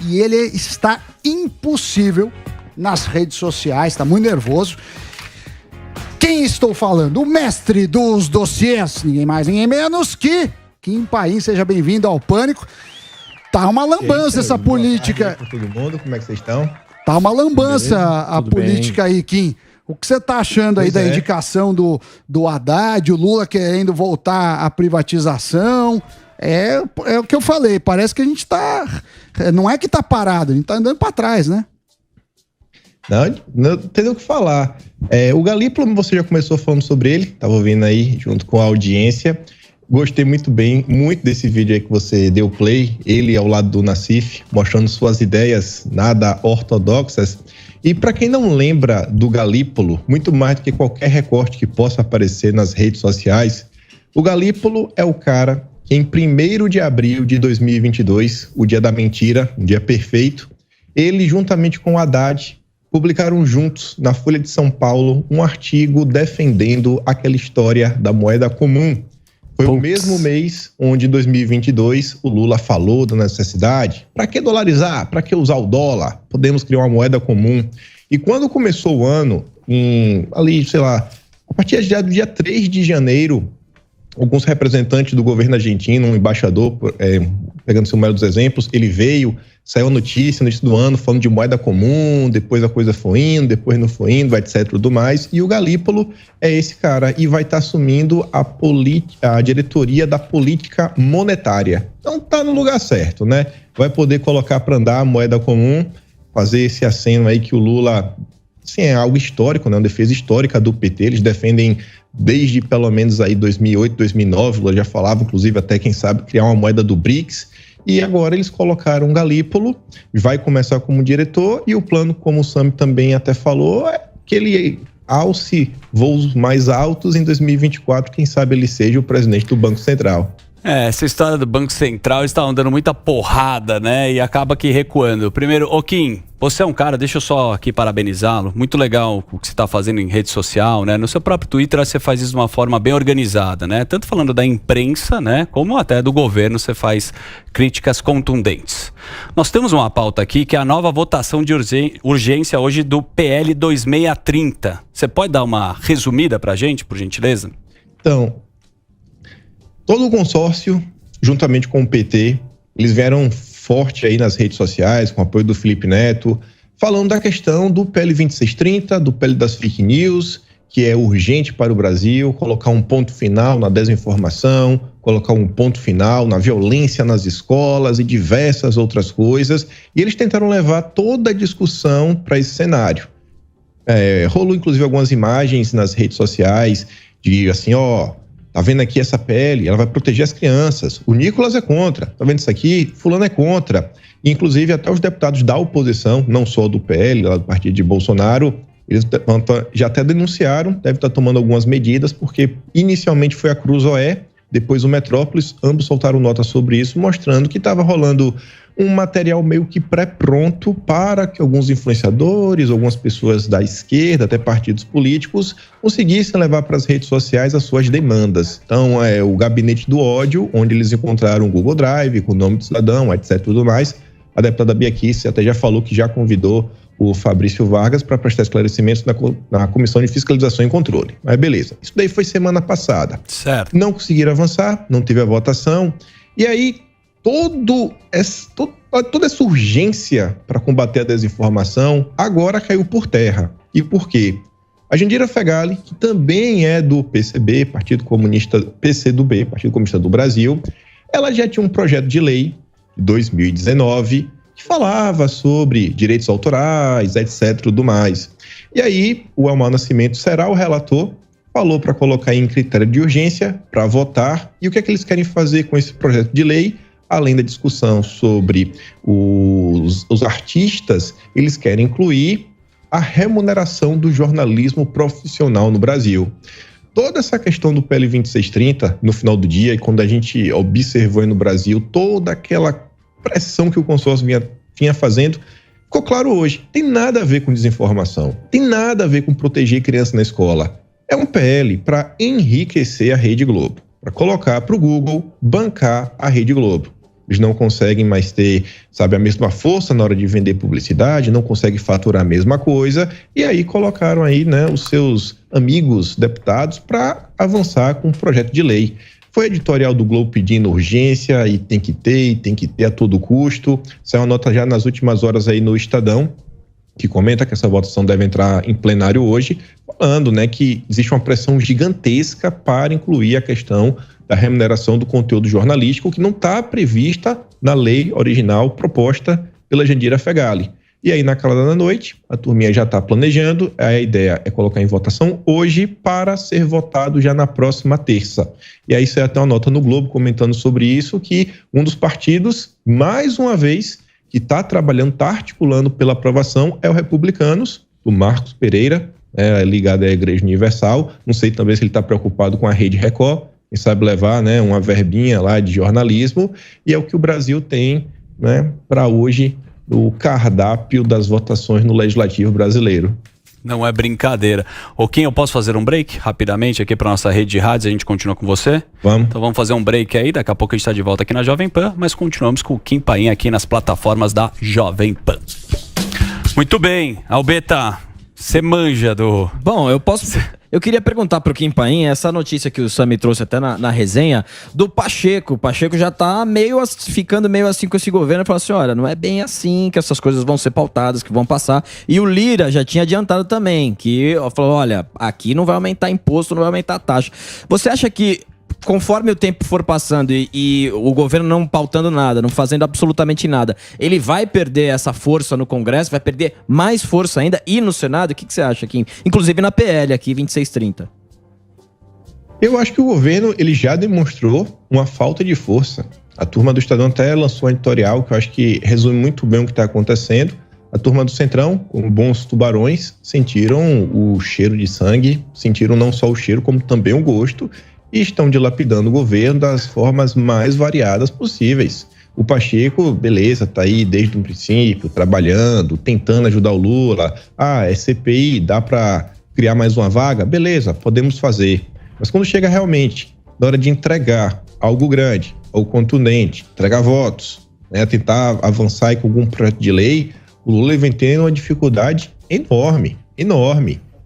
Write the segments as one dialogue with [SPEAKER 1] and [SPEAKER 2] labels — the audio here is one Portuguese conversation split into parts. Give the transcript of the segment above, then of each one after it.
[SPEAKER 1] que ele está impossível nas redes sociais, está muito nervoso. Quem estou falando? O mestre dos dossiês, ninguém mais, ninguém menos que Kim Paim. Seja bem-vindo ao Pânico. Tá uma lambança essa política.
[SPEAKER 2] Para todo mundo, como é que vocês estão?
[SPEAKER 1] Tá uma lambança a
[SPEAKER 2] Tudo
[SPEAKER 1] política
[SPEAKER 2] bem.
[SPEAKER 1] aí, Kim. O que você tá achando aí da indicação do Haddad, o Lula querendo voltar à privatização? É o que eu falei, parece que a gente tá... Não é que tá parado, a gente tá andando para trás, né?
[SPEAKER 2] Não tem o que falar. O Galípolo, você já começou falando sobre ele, tava ouvindo aí junto com a audiência. Gostei muito desse vídeo aí que você deu play, ele ao lado do Nassif, mostrando suas ideias nada ortodoxas. E para quem não lembra do Galípolo, muito mais do que qualquer recorte que possa aparecer nas redes sociais, o Galípolo é o cara que em 1º de abril de 2022, o dia da mentira, um dia perfeito, ele juntamente com o Haddad publicaram juntos na Folha de São Paulo um artigo defendendo aquela história da moeda comum. Foi o mesmo mês onde, em 2022, o Lula falou da necessidade. Para que dolarizar? Para que usar o dólar? Podemos criar uma moeda comum. E quando começou o ano, a partir do dia 3 de janeiro, alguns representantes do governo argentino, um embaixador, pegando seu mero dos exemplos, ele veio, saiu a notícia no início do ano falando de moeda comum, depois a coisa foi indo, depois não foi indo, etc, tudo mais. E o Galípolo é esse cara e vai estar assumindo a diretoria da política monetária. Então tá no lugar certo, né? Vai poder colocar para andar a moeda comum, fazer esse aceno aí que o Lula, sim, é algo histórico, né? Uma defesa histórica do PT, eles defendem desde pelo menos aí 2008, 2009, o Lula já falava, inclusive até quem sabe criar uma moeda do BRICS. E agora eles colocaram o Galípolo, vai começar como diretor, e o plano, como o Sami também até falou, é que ele alce voos mais altos em 2024, quem sabe ele seja o presidente do Banco Central.
[SPEAKER 3] Essa história do Banco Central, eles estavam dando muita porrada, né? E acaba aqui recuando. Primeiro, Kim, você é um cara, deixa eu só aqui parabenizá-lo. Muito legal o que você está fazendo em rede social, né? No seu próprio Twitter você faz isso de uma forma bem organizada, né? Tanto falando da imprensa, né? Como até do governo, você faz críticas contundentes. Nós temos uma pauta aqui que é a nova votação de urgência hoje do PL 2630. Você pode dar uma resumida pra gente, por gentileza?
[SPEAKER 2] Então, todo o consórcio, juntamente com o PT, eles vieram forte aí nas redes sociais, com o apoio do Felipe Neto, falando da questão do PL 2630, do PL das fake news, que é urgente para o Brasil, colocar um ponto final na desinformação, colocar um ponto final na violência nas escolas e diversas outras coisas. E eles tentaram levar toda a discussão para esse cenário. Rolou, inclusive, algumas imagens nas redes sociais de assim, tá vendo aqui essa PL, ela vai proteger as crianças. O Nicolas é contra. Tá vendo isso aqui? Fulano é contra. Inclusive, até os deputados da oposição, não só do PL, lá do partido de Bolsonaro, eles já até denunciaram, devem estar tomando algumas medidas, porque inicialmente foi a Cruzoé, depois o Metrópolis, ambos soltaram nota sobre isso, mostrando que estava rolando um material meio que pré-pronto para que alguns influenciadores, algumas pessoas da esquerda, até partidos políticos, conseguissem levar para as redes sociais as suas demandas. Então, o gabinete do ódio, onde eles encontraram o Google Drive, com o nome do cidadão, etc, tudo mais. A deputada Bia Kicis até já falou que já convidou o Fabrício Vargas para prestar esclarecimentos na Comissão de Fiscalização e Controle. Mas beleza, isso daí foi semana passada.
[SPEAKER 3] Certo.
[SPEAKER 2] Não conseguiram avançar, não teve a votação, e aí toda essa urgência para combater a desinformação agora caiu por terra. E por quê? A Jandira Fegali, que também é do PCB, Partido Comunista, PCdoB, Partido Comunista do Brasil, ela já tinha um projeto de lei de 2019 que falava sobre direitos autorais, etc, tudo mais. E aí, o Elmar Nascimento será o relator, falou para colocar em critério de urgência para votar. E o que é que eles querem fazer com esse projeto de lei? Além da discussão sobre os artistas, eles querem incluir a remuneração do jornalismo profissional no Brasil. Toda essa questão do PL 2630, no final do dia, e quando a gente observou aí no Brasil, toda aquela pressão que o consórcio vinha fazendo, ficou claro hoje. Tem nada a ver com desinformação, tem nada a ver com proteger criança na escola. É um PL para enriquecer a Rede Globo, para colocar para o Google bancar a Rede Globo. eles não conseguem mais ter, sabe, a mesma força na hora de vender publicidade, não conseguem faturar a mesma coisa, e aí colocaram aí, né, os seus amigos deputados para avançar com um projeto de lei. Foi editorial do Globo pedindo urgência e tem que ter a todo custo. Saiu uma nota já nas últimas horas aí no Estadão, que comenta que essa votação deve entrar em plenário hoje, falando, né, que existe uma pressão gigantesca para incluir a questão da remuneração do conteúdo jornalístico, que não está prevista na lei original proposta pela Jandira Fegali. E aí, na calada da noite, a turminha já está planejando, a ideia é colocar em votação hoje para ser votado já na próxima terça. E aí saiu até uma nota no Globo comentando sobre isso, que um dos partidos, mais uma vez, que está trabalhando, está articulando pela aprovação é o Republicanos, o Marcos Pereira, ligado à Igreja Universal. Não sei também se ele está preocupado com a Rede Record, quem sabe levar, né, uma verbinha lá de jornalismo, e é o que o Brasil tem, né, para hoje, o cardápio das votações no Legislativo brasileiro.
[SPEAKER 3] Não é brincadeira. Ô, Kim, eu posso fazer um break rapidamente aqui para nossa rede de rádios? A gente continua com você?
[SPEAKER 2] Vamos.
[SPEAKER 3] Então vamos fazer um break aí, daqui a pouco a gente está de volta aqui na Jovem Pan, mas continuamos com o Kim Paim aqui nas plataformas da Jovem Pan. Muito bem, Albeta, você manja do...
[SPEAKER 4] Bom, eu queria perguntar pro Kim Paim essa notícia que o Sam me trouxe até na resenha do Pacheco. O Pacheco já tá ficando meio assim com esse governo. Falou assim, olha, não é bem assim que essas coisas vão ser pautadas, que vão passar. E o Lira já tinha adiantado também, que falou, olha, aqui não vai aumentar imposto, não vai aumentar a taxa. Você acha que conforme o tempo for passando e o governo não pautando nada, não fazendo absolutamente nada, ele vai perder essa força no Congresso, vai perder mais força ainda e no Senado? O que você acha, Kim? Inclusive na PL aqui, 2630.
[SPEAKER 2] Eu acho que o governo ele já demonstrou uma falta de força. A turma do Estadão até lançou um editorial que eu acho que resume muito bem o que está acontecendo. A turma do Centrão, como bons tubarões, sentiram o cheiro de sangue, sentiram não só o cheiro, como também o gosto, e estão dilapidando o governo das formas mais variadas possíveis. O Pacheco, beleza, tá aí desde o princípio, trabalhando, tentando ajudar o Lula. É CPI, dá para criar mais uma vaga? Beleza, podemos fazer. Mas quando chega realmente na hora de entregar algo grande, algo contundente, entregar votos, né, tentar avançar aí com algum projeto de lei, o Lula vem tendo uma dificuldade enorme.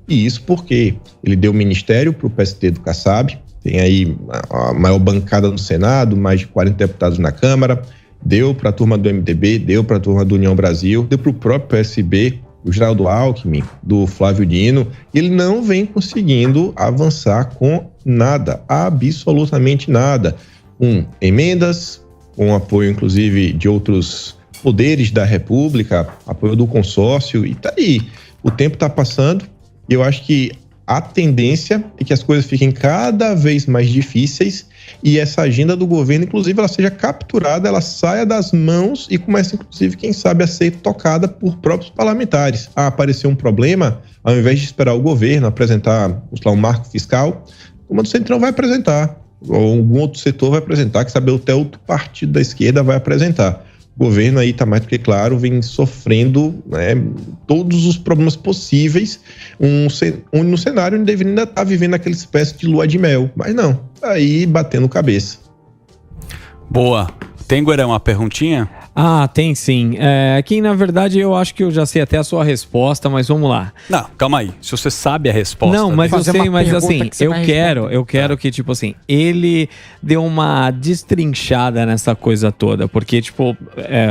[SPEAKER 2] E isso porque ele deu o ministério para o PST do Kassab, tem aí a maior bancada no Senado, mais de 40 deputados na Câmara, deu para a turma do MDB, deu para a turma do União Brasil, deu para o próprio PSB, do Geraldo Alckmin, do Flávio Dino, e ele não vem conseguindo avançar com nada, absolutamente nada, com emendas, com apoio inclusive de outros poderes da República, apoio do consórcio, e tá aí. O tempo está passando e eu acho que a tendência é que as coisas fiquem cada vez mais difíceis e essa agenda do governo, inclusive, ela seja capturada, ela saia das mãos e comece, inclusive, quem sabe, a ser tocada por próprios parlamentares. Apareceu um problema, ao invés de esperar o governo apresentar, um marco fiscal, o Centrão vai apresentar, ou algum outro setor vai apresentar, que sabe, até outro partido da esquerda vai apresentar. O governo aí está mais do que claro, vem sofrendo, né, todos os problemas possíveis, no cenário onde deveria ainda estar vivendo aquela espécie de lua de mel, mas não, tá aí batendo cabeça.
[SPEAKER 3] Boa. Tem, Guerão, uma perguntinha?
[SPEAKER 5] Tem sim. Aqui, na verdade, eu acho que eu já sei até a sua resposta, mas vamos lá.
[SPEAKER 3] Não, calma aí. Se você sabe a resposta...
[SPEAKER 5] Não, mas eu sei, mas assim, eu quero que, tipo assim, ele dê uma destrinchada nessa coisa toda, porque, tipo,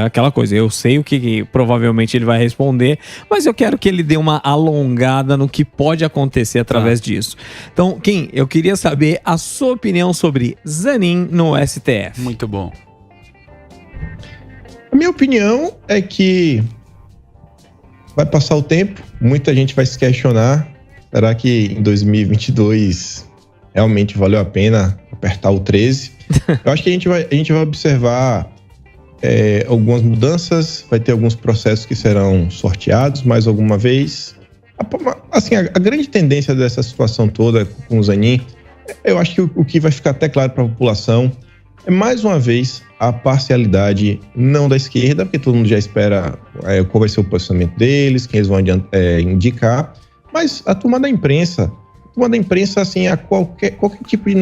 [SPEAKER 5] aquela coisa, eu sei o que provavelmente ele vai responder, mas eu quero que ele dê uma alongada no que pode acontecer através disso. Então, Kim, eu queria saber a sua opinião sobre Zanin no STF.
[SPEAKER 3] Muito bom.
[SPEAKER 2] A minha opinião é que vai passar o tempo, muita gente vai se questionar, será que em 2022 realmente valeu a pena apertar o 13? Eu acho que a gente vai observar algumas mudanças, vai ter alguns processos que serão sorteados mais alguma vez. Assim, a grande tendência dessa situação toda com o Zanin, eu acho que o que vai ficar até claro para a população é, mais uma vez, a parcialidade não da esquerda, porque todo mundo já espera qual vai ser o posicionamento deles, quem eles vão indicar, mas a turma da imprensa turma da imprensa, assim, a qualquer tipo de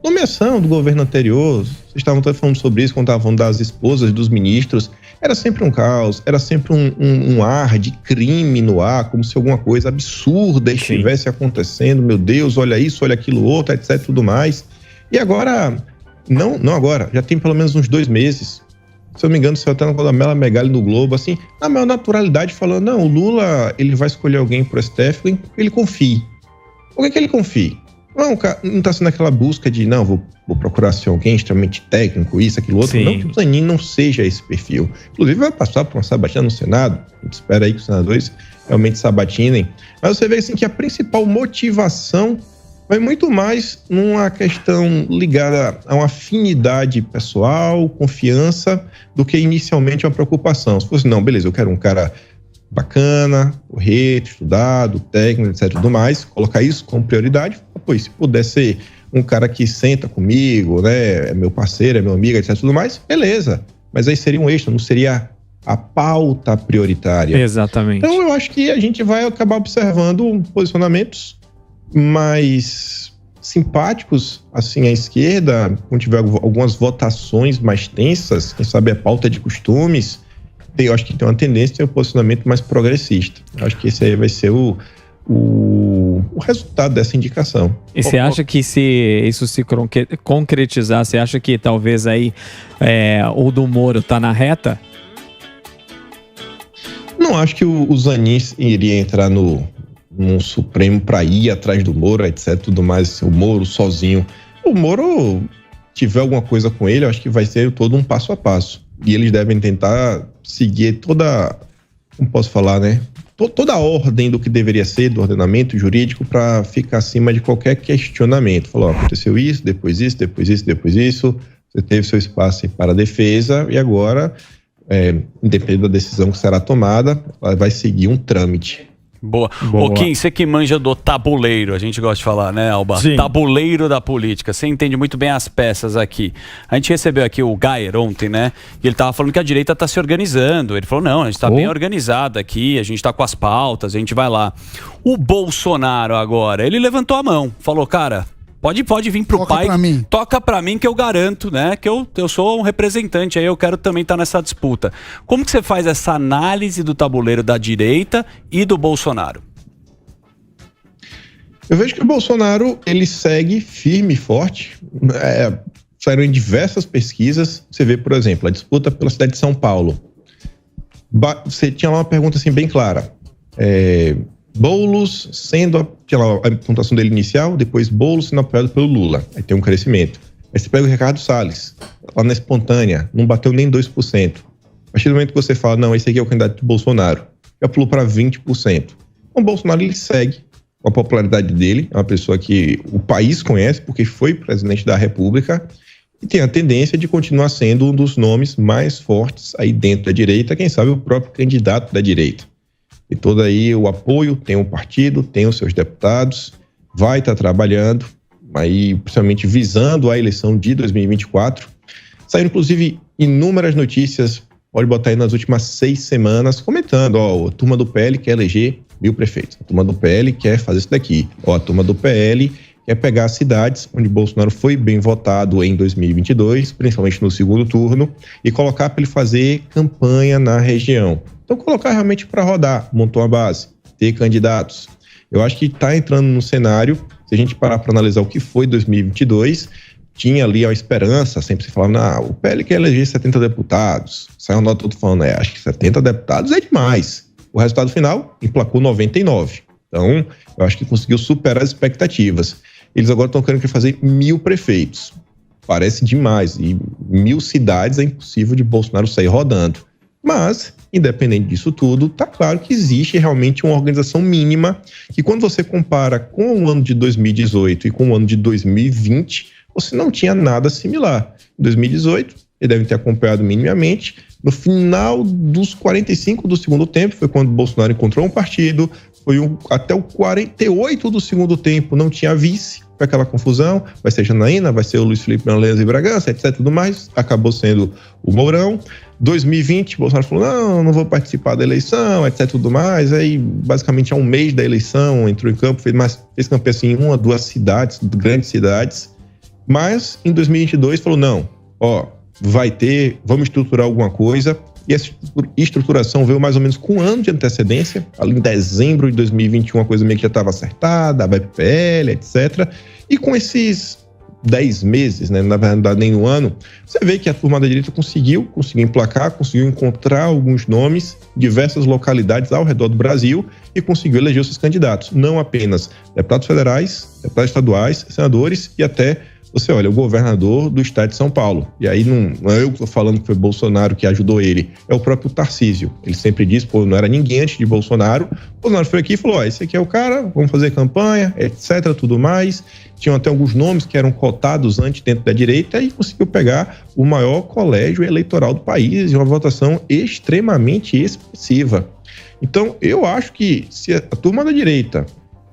[SPEAKER 2] nomeação do governo anterior. Vocês estavam falando sobre isso, quando estavam falando das esposas dos ministros. Era sempre um caos, era sempre um ar de crime no ar, como se alguma coisa absurda estivesse acontecendo. Meu Deus, olha isso, olha aquilo outro, etc, tudo mais. E agora, não agora, já tem pelo menos uns 2 meses. Se eu não me engano, saiu até na Mela Megali no Globo, assim, na maior naturalidade, falando, não, o Lula, ele vai escolher alguém pro STF que ele confie. Por que ele confie? Não tá sendo aquela busca de, não, vou procurar ser alguém extremamente técnico, isso, aquilo outro. Sim. Não que o Zanin não seja esse perfil. Inclusive, vai passar por uma sabatina no Senado. A gente espera aí que os senadores realmente sabatinem. Mas você vê, assim, que a principal motivação vai muito mais numa questão ligada a uma afinidade pessoal, confiança, do que inicialmente uma preocupação. Se fosse, não, beleza, eu quero um cara bacana, correto, estudado, técnico, etc, tudo mais, colocar isso como prioridade. Pois, se puder ser um cara que senta comigo, né, é meu parceiro, é meu amigo, etc, tudo mais, beleza. Mas aí seria um extra, não seria a pauta prioritária.
[SPEAKER 5] Exatamente.
[SPEAKER 2] Então eu acho que a gente vai acabar observando posicionamentos mais simpáticos, assim, à esquerda, quando tiver algumas votações mais tensas, quem sabe a pauta de costumes. Eu acho que tem uma tendência a ter um posicionamento mais progressista. Eu acho que esse aí vai ser o resultado dessa indicação.
[SPEAKER 5] E você acha que se isso se concretizar, você acha que talvez aí o do Moro tá na reta?
[SPEAKER 2] Não acho que o Zanin iria entrar no Supremo para ir atrás do Moro, etc, tudo mais, o Moro sozinho. O Moro tiver alguma coisa com ele, eu acho que vai ser todo um passo a passo. E eles devem tentar seguir toda, como posso falar, né? Toda a ordem do que deveria ser, do ordenamento jurídico, para ficar acima de qualquer questionamento. Falou, aconteceu isso, depois isso, depois isso, depois isso. Você teve seu espaço para a defesa e agora, independente da decisão que será tomada, ela vai seguir um trâmite.
[SPEAKER 3] Boa. Ô Kim, você que manja do tabuleiro, a gente gosta de falar, né, Alba?
[SPEAKER 4] Sim.
[SPEAKER 3] Tabuleiro da política. Você entende muito bem as peças aqui. A gente recebeu aqui o Gayer ontem, né? E ele tava falando que a direita tá se organizando. Ele falou, não, a gente tá bem organizado aqui, a gente tá com as pautas, a gente vai lá. O Bolsonaro agora, ele levantou a mão, falou, cara, pode vir pro pai. Toca pra mim que eu garanto, né? Que eu sou um representante aí, eu quero também estar nessa disputa. Como que você faz essa análise do tabuleiro da direita e do Bolsonaro?
[SPEAKER 2] Eu vejo que o Bolsonaro, ele segue firme e forte. Saíram em diversas pesquisas. Você vê, por exemplo, a disputa pela cidade de São Paulo. Você tinha lá uma pergunta assim bem clara. Boulos sendo a pontuação dele inicial, depois Boulos sendo apoiado pelo Lula. Aí tem um crescimento. Aí você pega o Ricardo Salles, lá na espontânea, não bateu nem 2%. A partir do momento que você fala, não, esse aqui é o candidato do Bolsonaro, já pulou para 20%. Então, o Bolsonaro, ele segue com a popularidade dele, é uma pessoa que o país conhece, porque foi presidente da República, e tem a tendência de continuar sendo um dos nomes mais fortes aí dentro da direita, quem sabe o próprio candidato da direita. E todo aí o apoio, tem um partido, tem os seus deputados, vai estar trabalhando, aí principalmente visando a eleição de 2024. Saíram, inclusive, inúmeras notícias, pode botar aí nas últimas 6 semanas, comentando, a turma do PL quer eleger 1000 prefeitos, a turma do PL quer fazer isso daqui, a turma do PL quer pegar as cidades onde Bolsonaro foi bem votado em 2022, principalmente no segundo turno, e colocar para ele fazer campanha na região. Então, colocar realmente para rodar, montar uma base, ter candidatos. Eu acho que está entrando no cenário, se a gente parar para analisar o que foi 2022, tinha ali a esperança, sempre se falava, o PL quer eleger 70 deputados. Saiu uma nota todo falando, acho que 70 deputados é demais. O resultado final emplacou 99. Então, eu acho que conseguiu superar as expectativas. Eles agora estão querendo fazer 1000 prefeitos. Parece demais. E 1000 cidades é impossível de Bolsonaro sair rodando. Mas, independente disso tudo, tá claro que existe realmente uma organização mínima que, quando você compara com o ano de 2018 e com o ano de 2020, você não tinha nada similar. Em 2018, e devem ter acompanhado minimamente. No final dos 45 do segundo tempo, foi quando o Bolsonaro encontrou um partido, até o 48 do segundo tempo não tinha vice, foi aquela confusão, vai ser Janaína, vai ser o Luiz Felipe Melenz e Bragança, etc, tudo mais, acabou sendo o Mourão. 2020, Bolsonaro falou, não vou participar da eleição, etc, tudo mais, aí basicamente há um mês da eleição entrou em campo, fez campanha assim em 1 ou 2 cidades, grandes cidades, mas em 2022 falou, vamos estruturar alguma coisa. E essa estruturação veio mais ou menos com 1 ano de antecedência. Ali em dezembro de 2021, a coisa meio que já estava acertada, a BPL, etc. E com esses 10 meses, né, na verdade nem um ano, você vê que a turma da direita conseguiu emplacar, conseguiu encontrar alguns nomes, diversas localidades ao redor do Brasil e conseguiu eleger os seus candidatos. Não apenas deputados federais, deputados estaduais, senadores e até... Você olha, o governador do estado de São Paulo, e aí não é eu que estou falando que foi Bolsonaro que ajudou ele, é o próprio Tarcísio. Ele sempre diz, não era ninguém antes de Bolsonaro. Bolsonaro foi aqui e falou, esse aqui é o cara, vamos fazer campanha, etc, tudo mais. Tinham até alguns nomes que eram cotados antes dentro da direita e conseguiu pegar o maior colégio eleitoral do país e uma votação extremamente expressiva. Então, eu acho que se a turma da direita,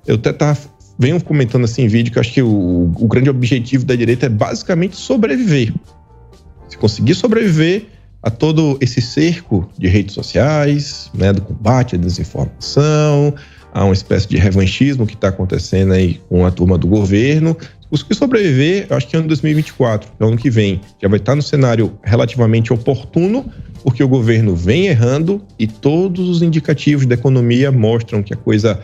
[SPEAKER 2] eu até estava... Venham comentando assim em vídeo que eu acho que o grande objetivo da direita é basicamente sobreviver. Se conseguir sobreviver a todo esse cerco de redes sociais, né, do combate à desinformação, a uma espécie de revanchismo que está acontecendo aí com a turma do governo, se conseguir sobreviver, eu acho que ano 2024, ano que vem, já vai estar no cenário relativamente oportuno, porque o governo vem errando e todos os indicativos da economia mostram que a coisa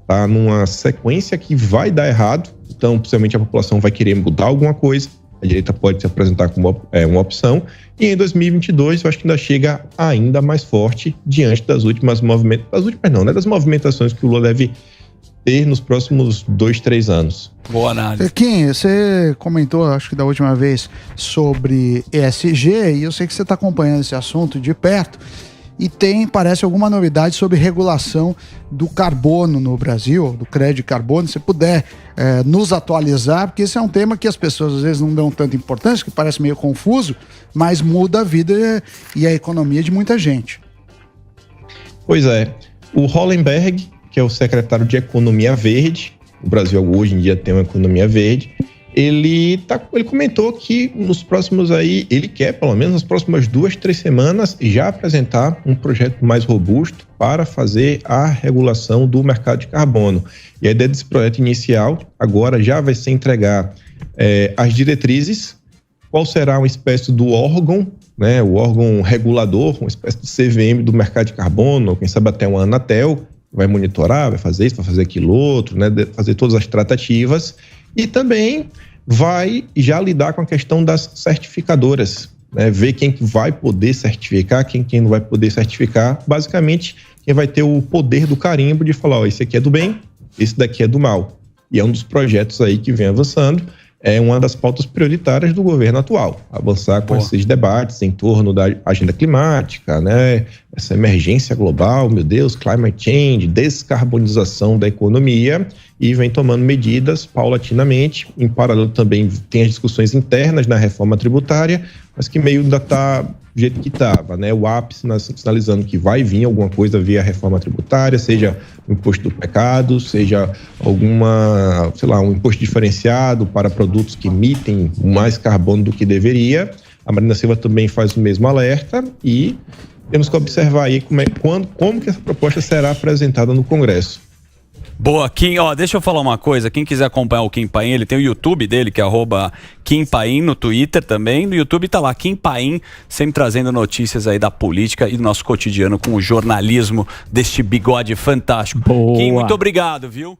[SPEAKER 2] está numa sequência que vai dar errado, então possivelmente a população vai querer mudar alguma coisa, a direita pode se apresentar como uma opção, e em 2022 eu acho que ainda chega ainda mais forte diante das das movimentações que o Lula deve ter nos próximos 2-3 anos.
[SPEAKER 3] Boa análise.
[SPEAKER 1] Kim, você comentou, acho que da última vez, sobre ESG, e eu sei que você está acompanhando esse assunto de perto, e parece, alguma novidade sobre regulação do carbono no Brasil, do crédito de carbono. Se puder nos atualizar, porque esse é um tema que as pessoas às vezes não dão tanta importância, que parece meio confuso, mas muda a vida e a economia de muita gente.
[SPEAKER 2] Pois é. O Hollenberg, que é o secretário de Economia Verde, o Brasil hoje em dia tem uma economia verde, ele comentou que nos próximos aí, ele quer, pelo menos nas próximas 2-3 semanas, já apresentar um projeto mais robusto para fazer a regulação do mercado de carbono. E a ideia desse projeto inicial agora já vai ser entregar as diretrizes, qual será uma espécie do órgão, né, o órgão regulador, uma espécie de CVM do mercado de carbono, ou quem sabe até uma Anatel, vai monitorar, vai fazer isso, vai fazer aquilo outro, né, fazer todas as tratativas. E também vai já lidar com a questão das certificadoras, né? Ver quem que vai poder certificar, quem não vai poder certificar. Basicamente, quem vai ter o poder do carimbo de falar, esse aqui é do bem, esse daqui é do mal. E é um dos projetos aí que vem avançando. É uma das pautas prioritárias do governo atual, avançar com esses debates em torno da agenda climática, né? Essa emergência global, meu Deus, climate change, descarbonização da economia, e vem tomando medidas paulatinamente. Em paralelo também tem as discussões internas na reforma tributária, mas que meio ainda está do jeito que estava, né? O ápice sinalizando que vai vir alguma coisa via reforma tributária, seja o imposto do pecado, seja um imposto diferenciado para produtos que emitem mais carbono do que deveria. A Marina Silva também faz o mesmo alerta e temos que observar aí como que essa proposta será apresentada no Congresso.
[SPEAKER 3] Boa, Kim, deixa eu falar uma coisa, quem quiser acompanhar o Kim Paim, ele tem o YouTube dele, que é @KimPaim, no Twitter também, no YouTube tá lá, Kim Paim, sempre trazendo notícias aí da política e do nosso cotidiano com o jornalismo deste bigode fantástico.
[SPEAKER 5] Boa.
[SPEAKER 3] Kim, muito obrigado, viu?